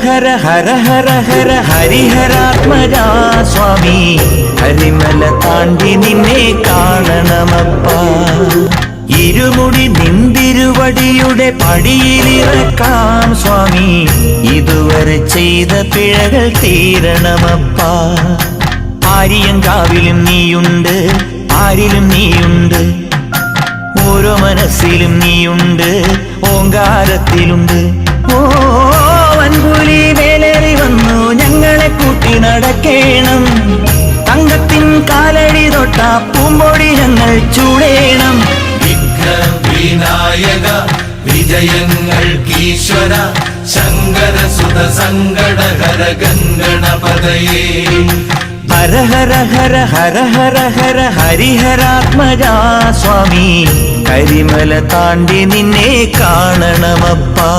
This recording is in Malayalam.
ഹര ഹര ഹര ഹര ഹരിഹരാത്മജാ സ്വാമി, കരിമല താണ്ടി നിന്നെ കാണണമപ്പാ. ഇരുമുടി നിന്തിരുവടിയുടെ പടിയിലിറക്കാം സ്വാമി, ഇതുവരെ ചെയ്ത പിഴകൾ തീരണമപ്പാ. ആര്യങ്കാവിലും നീയുണ്ട്, ആരിലും നീയുണ്ട്, ഓരോ മനസ്സിലും നീയുണ്ട്, ഓങ്കാരത്തിലുണ്ട്. ഓ വൻപുലി വേലേറി വന്നു ഞങ്ങളെ കൂട്ടി നടക്കേണം, തങ്കത്തിൻ കാലടി തൊട്ട പൂമ്പൊടി ഞങ്ങൾ ചൂടേണം. വിനായക വിജയങ്ങൾക്കീശ്വര ശങ്കരസുത സങ്കടഹര ഗംഗണപതയേ. ഹര ഹര ഹര ഹര ഹര ഹര ഹരിഹരാത്മജാ സ്വാമി, കരിമല താണ്ടി നിന്നെ കാണണമപ്പാ.